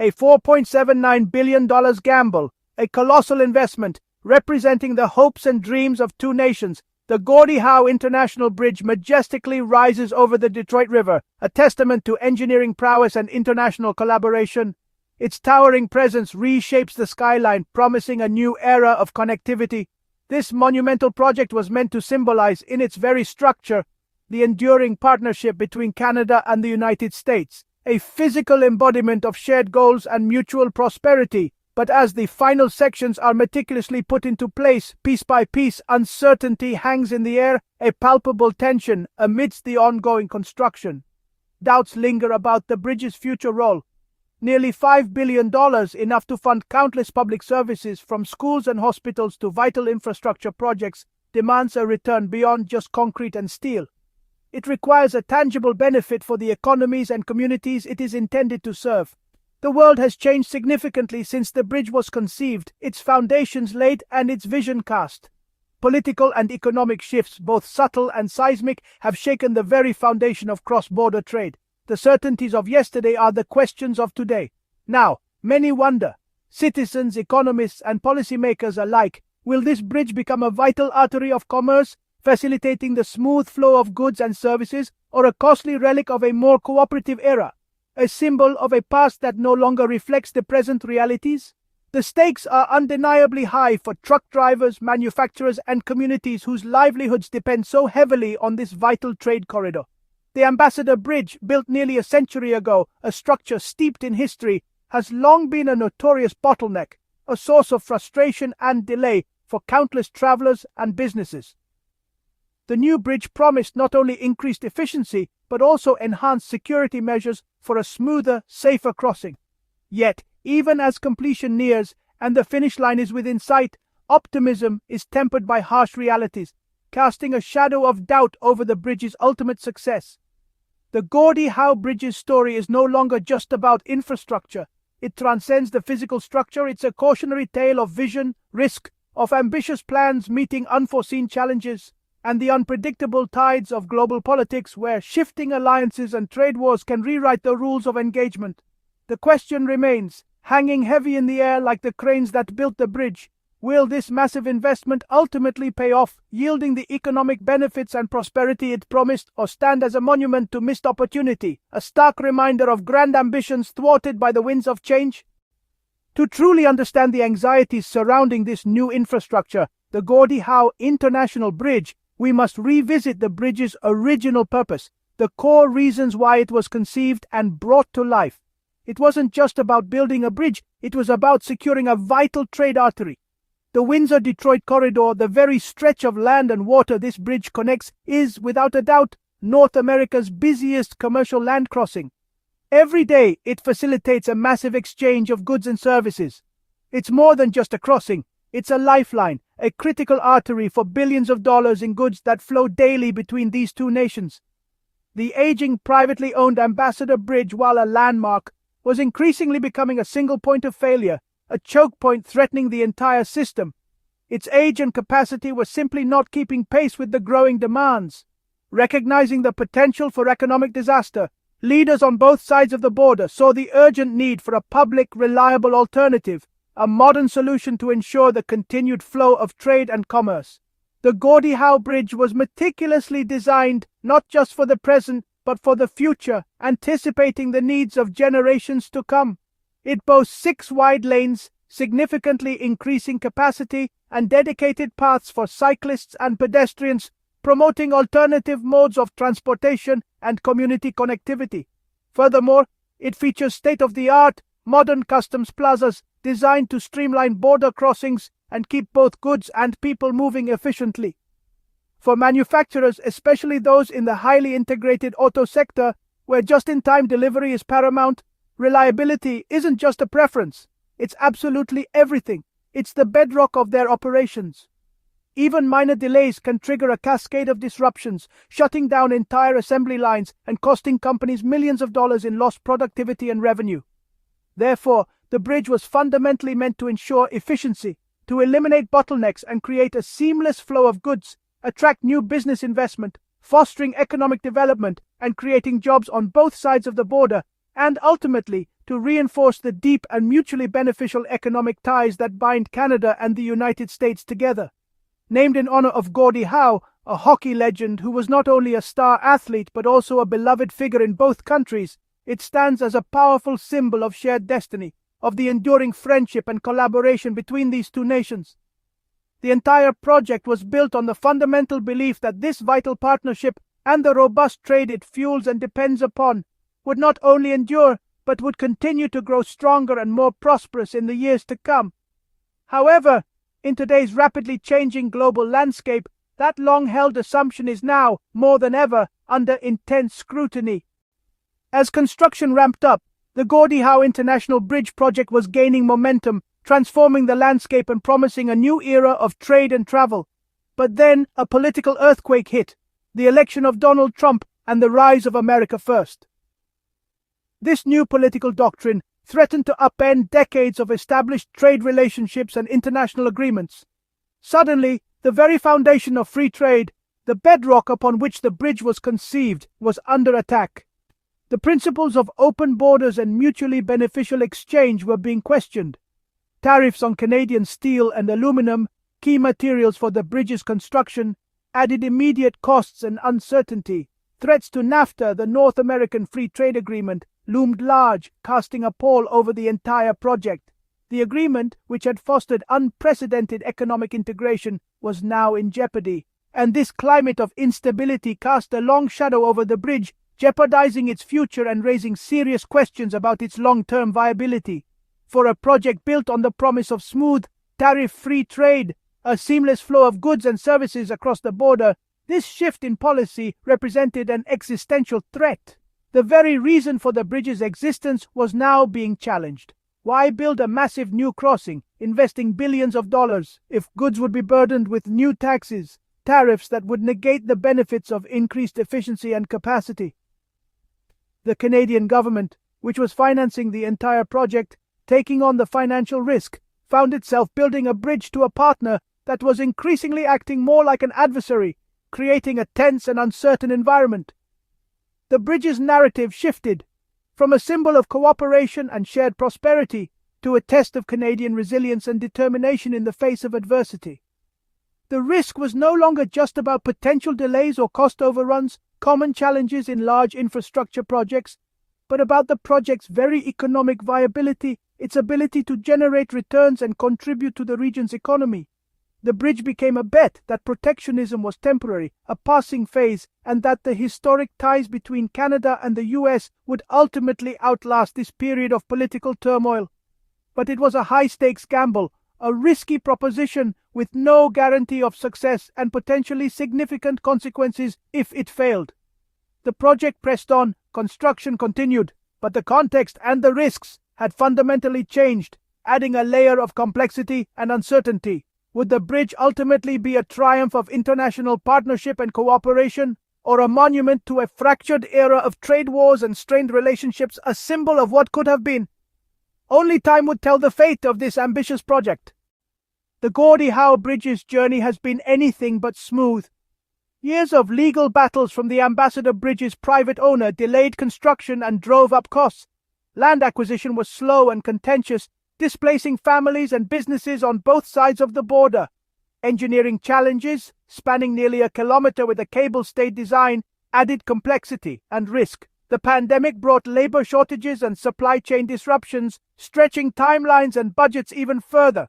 A $4.79 billion gamble, a colossal investment, representing the hopes and dreams of two nations. The Gordie Howe International Bridge majestically rises over the Detroit River, a testament to engineering prowess and international collaboration. Its towering presence reshapes the skyline, promising a new era of connectivity. This monumental project was meant to symbolize, in its very structure, the enduring partnership between Canada and the United States, a physical embodiment of shared goals and mutual prosperity. But as the final sections are meticulously put into place, piece by piece, uncertainty hangs in the air, a palpable tension amidst the ongoing construction. Doubts linger about the bridge's future role. Nearly $5 billion, enough to fund countless public services from schools and hospitals to vital infrastructure projects, demands a return beyond just concrete and steel. It requires a tangible benefit for the economies and communities it is intended to serve. The world has changed significantly since the bridge was conceived, its foundations laid, and its vision cast. Political and economic shifts, both subtle and seismic, have shaken the very foundation of cross-border trade. The certainties of yesterday are the questions of today. Now, many wonder, citizens, economists, and policymakers alike, will this bridge become a vital artery of commerce, facilitating the smooth flow of goods and services, or a costly relic of a more cooperative era? A symbol of a past that no longer reflects the present realities? The stakes are undeniably high for truck drivers, manufacturers, and communities whose livelihoods depend so heavily on this vital trade corridor. The Ambassador Bridge, built nearly a century ago, a structure steeped in history, has long been a notorious bottleneck, a source of frustration and delay for countless travelers and businesses. The new bridge promised not only increased efficiency, but also enhanced security measures for a smoother, safer crossing. Yet, even as completion nears and the finish line is within sight, optimism is tempered by harsh realities, casting a shadow of doubt over the bridge's ultimate success. The Gordie Howe Bridge's story is no longer just about infrastructure. It transcends the physical structure. It's a cautionary tale of vision, risk, of ambitious plans meeting unforeseen challenges, and the unpredictable tides of global politics where shifting alliances and trade wars can rewrite the rules of engagement. The question remains, hanging heavy in the air like the cranes that built the bridge, will this massive investment ultimately pay off, yielding the economic benefits and prosperity it promised, or stand as a monument to missed opportunity, a stark reminder of grand ambitions thwarted by the winds of change? To truly understand the anxieties surrounding this new infrastructure, the Gordie Howe International Bridge, we must revisit the bridge's original purpose, the core reasons why it was conceived and brought to life. It wasn't just about building a bridge, it was about securing a vital trade artery. The Windsor-Detroit corridor, the very stretch of land and water this bridge connects, is, without a doubt, North America's busiest commercial land crossing. Every day, it facilitates a massive exchange of goods and services. It's more than just a crossing. It's a lifeline, a critical artery for billions of dollars in goods that flow daily between these two nations. The aging, privately owned Ambassador Bridge, while a landmark, was increasingly becoming a single point of failure, a choke point threatening the entire system. Its age and capacity were simply not keeping pace with the growing demands. Recognizing the potential for economic disaster, leaders on both sides of the border saw the urgent need for a public, reliable alternative, a modern solution to ensure the continued flow of trade and commerce. The Gordie Howe Bridge was meticulously designed not just for the present, but for the future, anticipating the needs of generations to come. It boasts 6 wide lanes, significantly increasing capacity, and dedicated paths for cyclists and pedestrians, promoting alternative modes of transportation and community connectivity. Furthermore, it features state-of-the-art, modern customs plazas designed to streamline border crossings and keep both goods and people moving efficiently. For manufacturers, especially those in the highly integrated auto sector, where just-in-time delivery is paramount, reliability isn't just a preference. It's absolutely everything. It's the bedrock of their operations. Even minor delays can trigger a cascade of disruptions, shutting down entire assembly lines and costing companies millions of dollars in lost productivity and revenue. Therefore, the bridge was fundamentally meant to ensure efficiency, to eliminate bottlenecks and create a seamless flow of goods, attract new business investment, fostering economic development and creating jobs on both sides of the border, and ultimately to reinforce the deep and mutually beneficial economic ties that bind Canada and the United States together. Named in honor of Gordie Howe, a hockey legend who was not only a star athlete but also a beloved figure in both countries, it stands as a powerful symbol of shared destiny, of the enduring friendship and collaboration between these two nations. The entire project was built on the fundamental belief that this vital partnership and the robust trade it fuels and depends upon would not only endure, but would continue to grow stronger and more prosperous in the years to come. However, in today's rapidly changing global landscape, that long-held assumption is now, more than ever, under intense scrutiny. As construction ramped up, the Gordie Howe International Bridge project was gaining momentum, transforming the landscape and promising a new era of trade and travel. But then a political earthquake hit, the election of Donald Trump and the rise of America First. This new political doctrine threatened to upend decades of established trade relationships and international agreements. Suddenly, the very foundation of free trade, the bedrock upon which the bridge was conceived, was under attack. The principles of open borders and mutually beneficial exchange were being questioned. Tariffs on Canadian steel and aluminum, key materials for the bridge's construction, added immediate costs and uncertainty. Threats to NAFTA, the North American Free Trade Agreement, loomed large, casting a pall over the entire project. The agreement, which had fostered unprecedented economic integration, was now in jeopardy, and this climate of instability cast a long shadow over the bridge, jeopardizing its future and raising serious questions about its long-term viability. For a project built on the promise of smooth, tariff-free trade, a seamless flow of goods and services across the border, this shift in policy represented an existential threat. The very reason for the bridge's existence was now being challenged. Why build a massive new crossing, investing billions of dollars, if goods would be burdened with new taxes, tariffs that would negate the benefits of increased efficiency and capacity? The Canadian government, which was financing the entire project, taking on the financial risk, found itself building a bridge to a partner that was increasingly acting more like an adversary, creating a tense and uncertain environment. The bridge's narrative shifted from a symbol of cooperation and shared prosperity to a test of Canadian resilience and determination in the face of adversity. The risk was no longer just about potential delays or cost overruns, common challenges in large infrastructure projects, but about the project's very economic viability, its ability to generate returns and contribute to the region's economy. The bridge became a bet that protectionism was temporary, a passing phase, and that the historic ties between Canada and the US would ultimately outlast this period of political turmoil. But it was a high-stakes gamble, a risky proposition with no guarantee of success and potentially significant consequences if it failed. The project pressed on, construction continued, but the context and the risks had fundamentally changed, adding a layer of complexity and uncertainty. Would the bridge ultimately be a triumph of international partnership and cooperation, or a monument to a fractured era of trade wars and strained relationships, a symbol of what could have been? Only time would tell the fate of this ambitious project. The Gordie Howe Bridge's journey has been anything but smooth. Years of legal battles from the Ambassador Bridge's private owner delayed construction and drove up costs. Land acquisition was slow and contentious, displacing families and businesses on both sides of the border. Engineering challenges, spanning nearly a kilometer with a cable-stayed design, added complexity and risk. The pandemic brought labor shortages and supply chain disruptions, stretching timelines and budgets even further.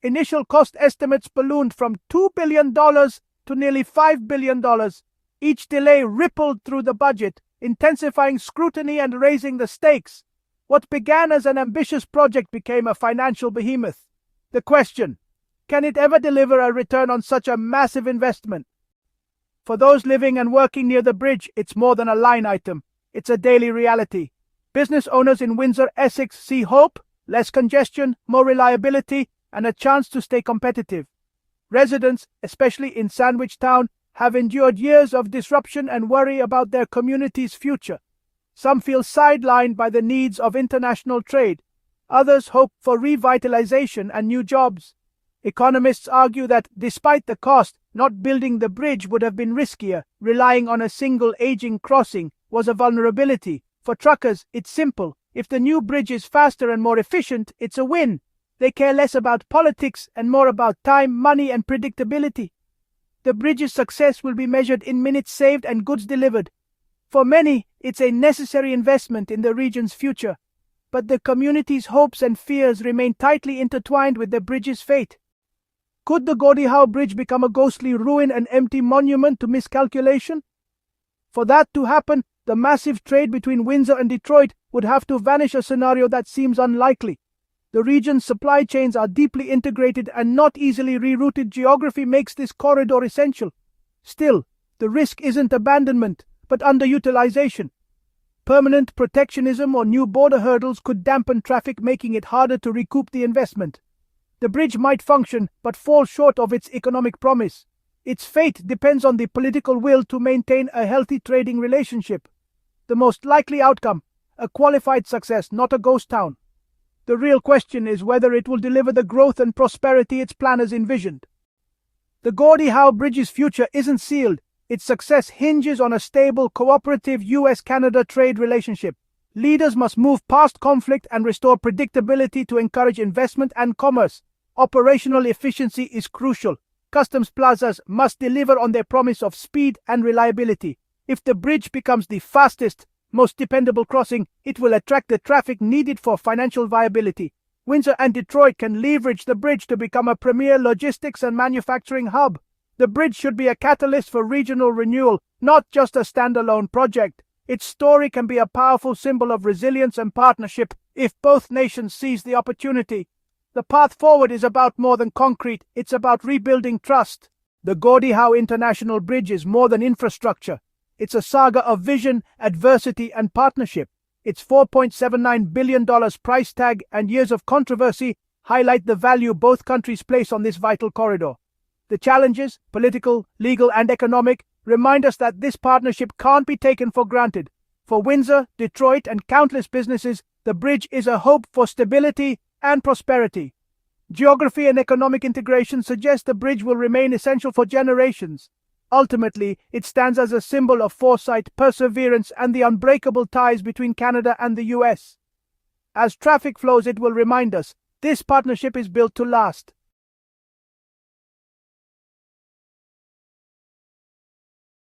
Initial cost estimates ballooned from $2 billion to nearly $5 billion. Each delay rippled through the budget, intensifying scrutiny and raising the stakes. What began as an ambitious project became a financial behemoth. The question, can it ever deliver a return on such a massive investment? For those living and working near the bridge, it's more than a line item. It's a daily reality. Business owners in Windsor, Essex see hope, less congestion, more reliability, and a chance to stay competitive. Residents, especially in Sandwich Town, have endured years of disruption and worry about their community's future. Some feel sidelined by the needs of international trade. Others hope for revitalization and new jobs. Economists argue that, despite the cost, not building the bridge would have been riskier. Relying on a single aging crossing was a vulnerability. For truckers, it's simple. If the new bridge is faster and more efficient, it's a win. They care less about politics and more about time, money, and predictability. The bridge's success will be measured in minutes saved and goods delivered. For many, it's a necessary investment in the region's future, but the community's hopes and fears remain tightly intertwined with the bridge's fate. Could the Gordie Howe Bridge become a ghostly ruin, an empty monument to miscalculation? For that to happen, the massive trade between Windsor and Detroit would have to vanish, a scenario that seems unlikely. The region's supply chains are deeply integrated and not easily rerouted. Geography makes this corridor essential. Still, the risk isn't abandonment, but underutilization. Permanent protectionism or new border hurdles could dampen traffic, making it harder to recoup the investment. The bridge might function, but fall short of its economic promise. Its fate depends on the political will to maintain a healthy trading relationship. The most likely outcome, a qualified success, not a ghost town. The real question is whether it will deliver the growth and prosperity its planners envisioned. The Gordie Howe Bridge's future isn't sealed. Its success hinges on a stable, cooperative US-Canada trade relationship. Leaders must move past conflict and restore predictability to encourage investment and commerce. Operational efficiency is crucial. Customs plazas must deliver on their promise of speed and reliability. If the bridge becomes the fastest, most dependable crossing, it will attract the traffic needed for financial viability. Windsor and Detroit can leverage the bridge to become a premier logistics and manufacturing hub. The bridge should be a catalyst for regional renewal, not just a standalone project. Its story can be a powerful symbol of resilience and partnership if both nations seize the opportunity. The path forward is about more than concrete, it's about rebuilding trust. The Gordie Howe International Bridge is more than infrastructure. It's a saga of vision, adversity, and partnership. Its $4.79 billion price tag and years of controversy highlight the value both countries place on this vital corridor. The challenges, political, legal, and economic, remind us that this partnership can't be taken for granted. For Windsor, Detroit, and countless businesses, the bridge is a hope for stability and prosperity. Geography and economic integration suggest the bridge will remain essential for generations. Ultimately, it stands as a symbol of foresight, perseverance, and the unbreakable ties between Canada and the US. As traffic flows, it will remind us, this partnership is built to last.